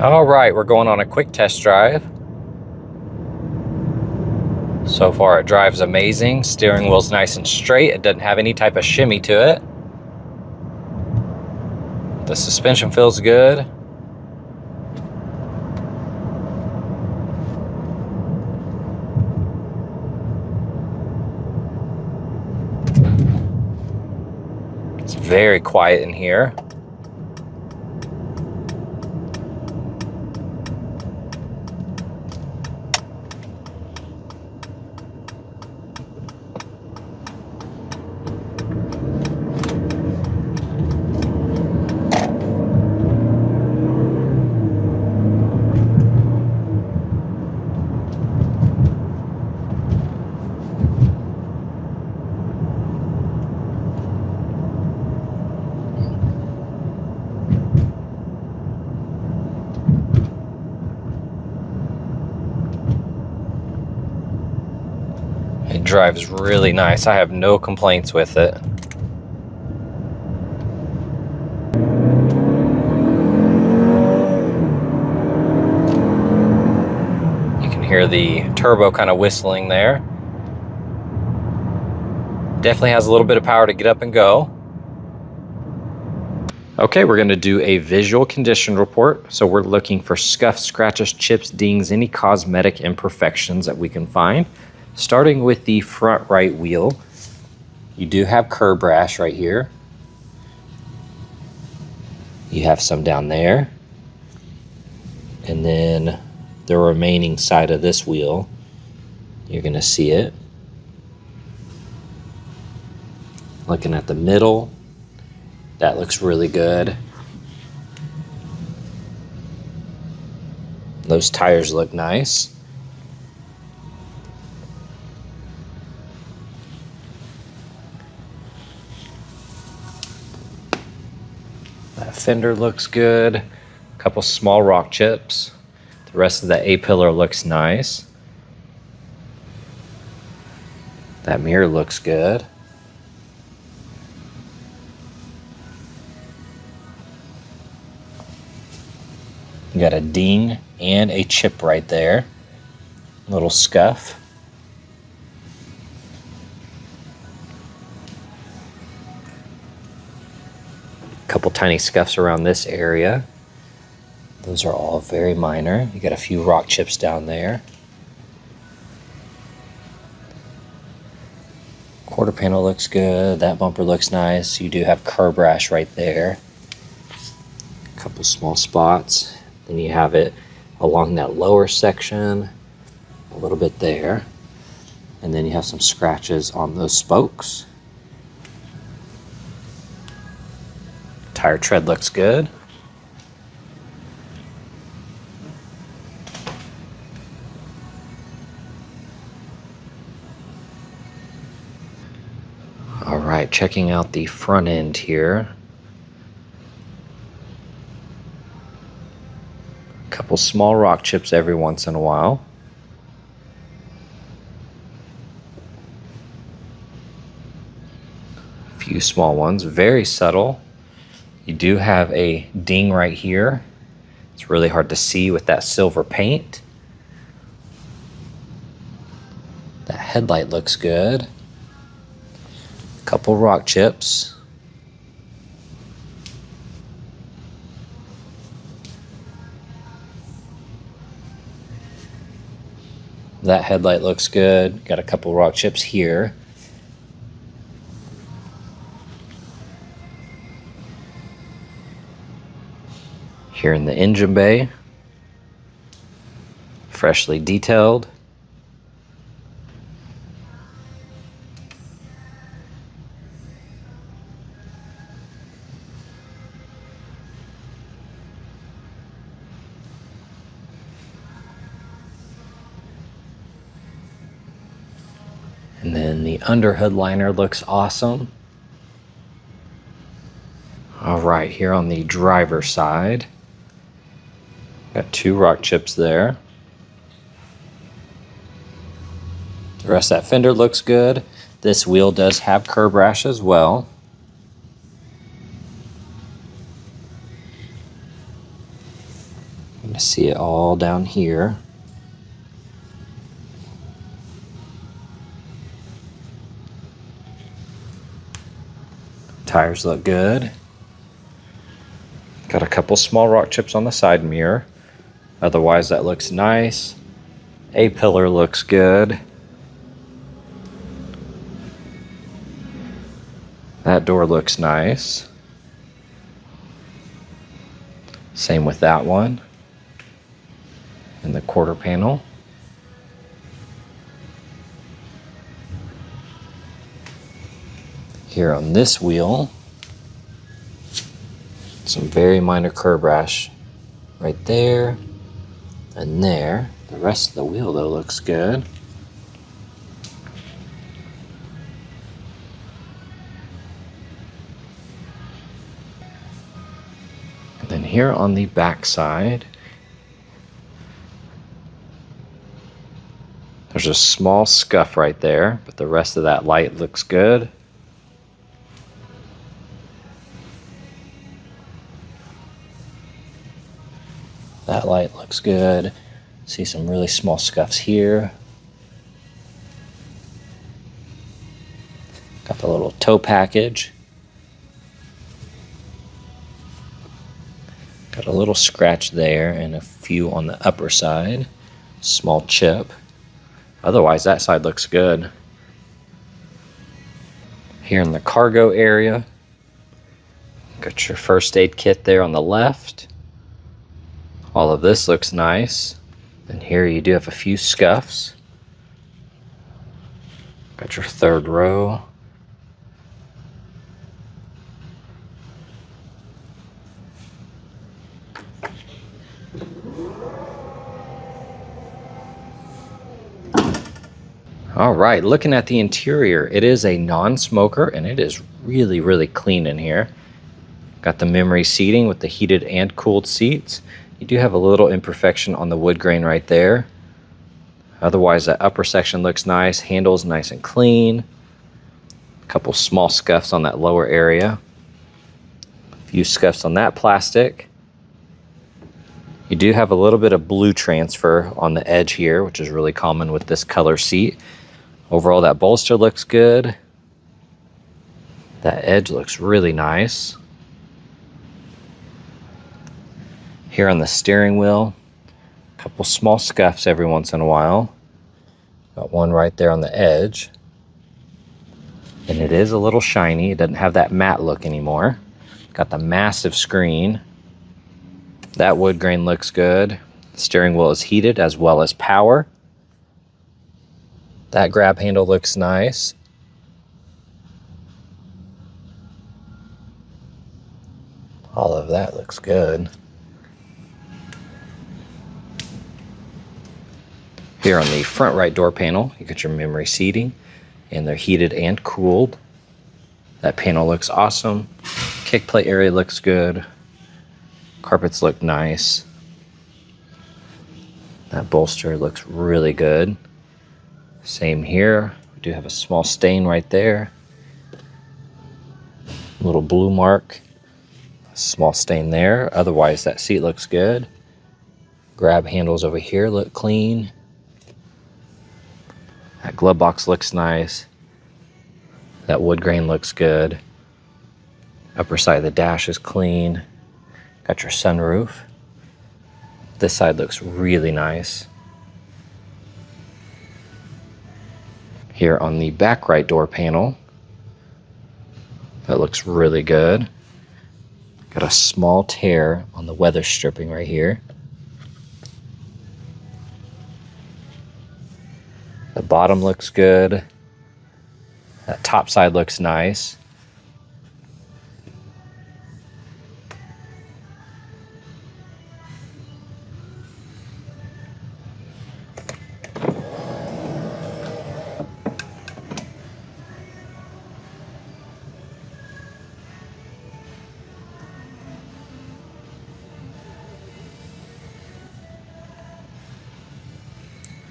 All right, we're going on a quick test drive. So far it drives amazing. Steering wheel's nice and straight. It doesn't have any type of shimmy to it. The suspension feels good. It's very quiet in here. It drives really nice. I have no complaints with it. You can hear the turbo kind of whistling there. Definitely has a little bit of power to get up and go. Okay, we're going to do a visual condition report. So we're looking for scuffs, scratches, chips, dings, any cosmetic imperfections that we can find. Starting with the front right wheel, you do have curb rash right here. You have some down there. And then the remaining side of this wheel, you're going to see it. Looking at the middle, that looks really good. Those tires look nice. That fender looks good. A couple small rock chips. The rest of the A-pillar looks nice. That mirror looks good. You got a ding and a chip right there. Little scuff. Couple tiny scuffs around this area. Those are all very minor. You got a few rock chips down there. Quarter panel looks good. That bumper looks nice. You do have curb rash right there. A couple small spots. Then you have it along that lower section, a little bit there. And then you have some scratches on those spokes. Tire tread looks good. All right, checking out the front end here. A couple small rock chips every once in a while. A few small ones, very subtle. You do have a ding right here. It's really hard to see with that silver paint. That headlight looks good. A couple rock chips. That headlight looks good. Got a couple rock chips here. Here in the engine bay, freshly detailed. And then the under hood liner looks awesome. All right, here on the driver's side, got two rock chips there. The rest of that fender looks good. This wheel does have curb rash as well. to see it all down here. Tires look good. Got a couple small rock chips on the side mirror. Otherwise, that looks nice. A-pillar looks good. That door looks nice. Same with that one. And the quarter panel. Here on this wheel, some very minor curb rash right there and there. The rest of the wheel though looks good. And then here on the back side, there's a small scuff right there, but the rest of that light looks good. That light looks good. See some really small scuffs here. Got the little tow package. Got a little scratch there and a few on the upper side. Small chip. Otherwise, that side looks good. Here in the cargo area, got your first aid kit there on the left. All of this looks nice. And here you do have a few scuffs. Got your third row. All right, looking at the interior, it is a non-smoker and it is really, really clean in here. Got the memory seating with the heated and cooled seats. You do have a little imperfection on the wood grain right there. Otherwise, that upper section looks nice. Handles nice and clean. A couple small scuffs on that lower area. A few scuffs on that plastic. You do have a little bit of blue transfer on the edge here, which is really common with this color seat. Overall, that bolster looks good. That edge looks really nice. Here on the steering wheel, a couple small scuffs every once in a while. Got one right there on the edge. And it is a little shiny. It doesn't have that matte look anymore. Got the massive screen. That wood grain looks good. The steering wheel is heated as well as power. That grab handle looks nice. All of that looks good. Here on the front right door panel, you got your memory seating, and they're heated and cooled. That panel looks awesome. Kick plate area looks good. Carpets look nice. That bolster looks really good. Same here. We do have a small stain right there. A little blue mark. A small stain there. Otherwise, that seat looks good. Grab handles over here look clean. That glove box looks nice. That wood grain looks good. Upper side of the dash is clean. Got your sunroof. This side looks really nice. Here on the back right door panel, that looks really good. Got a small tear on the weather stripping right here. The bottom looks good. That top side looks nice.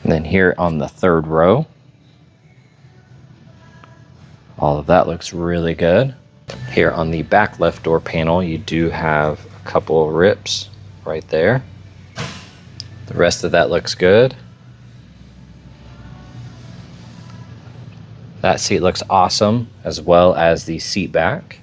And then here on the third row, all of that looks really good. Here on the back left door panel, you do have a couple of rips right there. The rest of that looks good. That seat looks awesome, as well as the seat back.